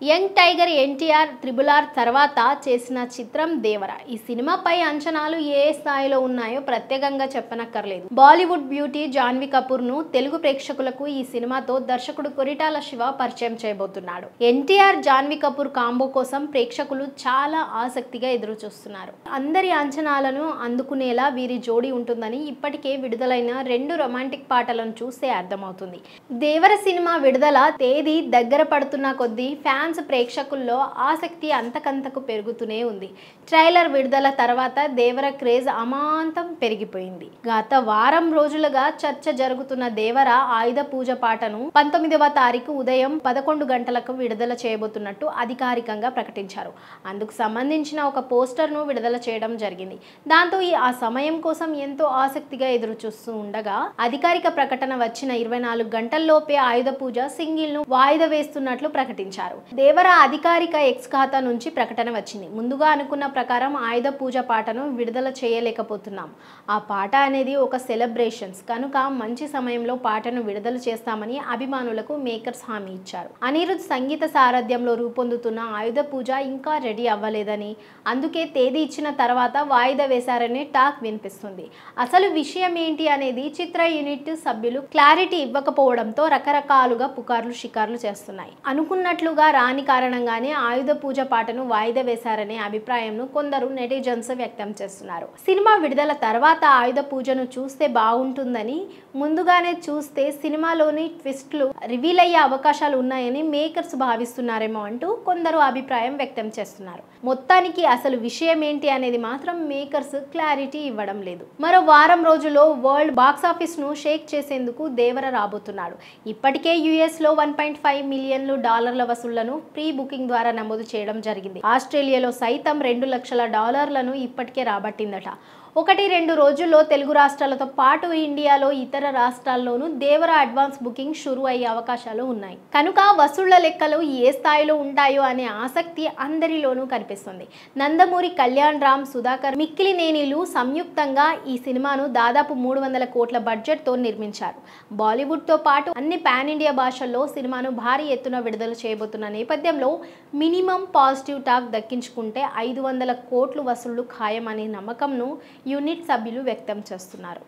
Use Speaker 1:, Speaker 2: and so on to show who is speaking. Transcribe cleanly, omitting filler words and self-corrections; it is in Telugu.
Speaker 1: Young tiger NTR triple R తర్వాత చేసిన చిత్రం దేవర. ఈ సినిమాపై అంచనాలు ఏ స్థాయిలో ఉన్నాయో ప్రత్యేకంగా చెప్పనక్కర్లేదు. బాలీవుడ్ బ్యూటీ జాన్వీ కపూర్ ను తెలుగు ప్రేక్షకులకు ఈ సినిమాతో దర్శకుడు కొరిటాల శివ పరిచయం చేయబోతున్నాడు. ఎన్టీఆర్ జాన్వీ కపూర్ కాంబో కోసం ప్రేక్షకులు చాలా ఆసక్తిగా ఎదురు చూస్తున్నారు. అందరి అంచనాలను అందుకునేలా వీరి జోడీ ఉంటుందని ఇప్పటికే విడుదలైన 2 రొమాంటిక్ పాటలను చూస్తే అర్థమవుతుంది. దేవర సినిమా విడుదల తేదీ దగ్గర పడుతున్న కొద్దీ ఫ్యాన్స్ ప్రేక్షకుల్లో ఆసక్తి అంతకంతకు పెరుగుతూనే ఉంది. ట్రైలర్ విడుదల తర్వాత దేవర క్రేజ్ అమాంతం పెరిగిపోయింది. గత వారం రోజులుగా చర్చ జరుగుతున్న దేవర ఆయుధ పూజ పాటను 19వ తారీఖు ఉదయం 11 గంటలకు విడుదల చేయబోతున్నట్టు అధికారికంగా ప్రకటించారు. అందుకు సంబంధించిన ఒక పోస్టర్ను విడుదల చేయడం జరిగింది. దాంతో ఆ సమయం కోసం ఎంతో ఆసక్తిగా ఎదురు చూస్తూ ఉండగా అధికారిక ప్రకటన వచ్చిన 24 గంటల్లోపే ఆయుధ పూజ సింగిల్ ను వాయిదా వేస్తున్నట్లు ప్రకటించారు. దేవర అధికారిక ఎక్స్ ఖాతా నుంచి ప్రకటన వచ్చింది. ముందుగా అనుకున్న ప్రకారం ఆయుధ పూజ పాటను విడుదల చేయలేకపోతున్నాం. ఆ పాట అనేది ఒక సెలబ్రేషన్స్ కనుక మంచి సమయంలో పాటను విడుదల చేస్తామని అభిమానులకు మేకర్స్ హామీ ఇచ్చారు. అనిరుద్ సంగీత సారథ్యంలో రూపొందుతున్న ఆయుధ పూజ ఇంకా రెడీ అవ్వలేదని, అందుకే తేదీ ఇచ్చిన తర్వాత వాయిదా వేశారనే టాక్ వినిపిస్తుంది. అసలు విషయం ఏంటి అనేది చిత్ర యూనిట్ సభ్యులు క్లారిటీ ఇవ్వకపోవడంతో రకరకాలుగా పుకార్లు షికార్లు చేస్తున్నాయి. అనుకున్నట్లుగా రాని కారణంగానే ఆయుధ పూజ పాటను వాయిదా వేశారనే అభిప్రాయంను కొందరు నెటిజన్స్ వ్యక్తం చేస్తున్నారు. సినిమా విడుదల తర్వాత ఆయుధ పూజను చూస్తే బాగుంటుందని, ముందుగానే చూస్తే సినిమాలోని ట్విస్ట్లు రివీల్ అయ్యే అవకాశాలు ఉన్నాయని మేకర్స్ భావిస్తున్నారేమో అంటూ కొందరు అభిప్రాయం వ్యక్తం చేస్తున్నారు. మొత్తానికి అసలు విషయం ఏంటి అనేది మాత్రం మేకర్స్ క్లారిటీ ఇవ్వడం లేదు. మరో వారం రోజుల్లో వరల్డ్ బాక్సాఫీస్ ను షేక్ చేసేందుకు దేవర రాబోతున్నాడు. ఇప్పటికే US లో $1.5 మిలియన్ వసూళ్లను ప్రీ బుకింగ్ ద్వారా నమోదు చేయడం జరిగింది. ఆస్ట్రేలియాలో సైతం $2 లక్షల ఇప్పటికే రాబట్టిందట. 1-2 రోజుల్లో తెలుగు రాష్ట్రాలతో పాటు ఇండియాలో ఇతర రాష్ట్రాల్లోనూ దేవర అడ్వాన్స్ బుకింగ్ షురూ అయ్యే అవకాశాలు ఉన్నాయి. కనుక వసూళ్ల లెక్కలు ఏ స్థాయిలో ఉంటాయో అనే ఆసక్తి అందరిలోనూ కనిపిస్తుంది. నందమూరి కళ్యాణ్ రామ్, సుధాకర్, మిక్కిలినేనిలు సంయుక్తంగా ఈ సినిమాను దాదాపు 300 కోట్ల బడ్జెట్ తో నిర్మించారు. బాలీవుడ్ తో పాటు అన్ని పాన్ ఇండియా భాషల్లో సినిమాను భారీ ఎత్తున విడుదల చేయబోతున్న నేపథ్యంలో మినిమం పాజిటివ్ టాక్ దక్కించుకుంటే 500 కోట్లు వసూళ్లు ఖాయం అనే నమ్మకంను యూనిట్ సభ్యులు వ్యక్తం చేస్తున్నారు.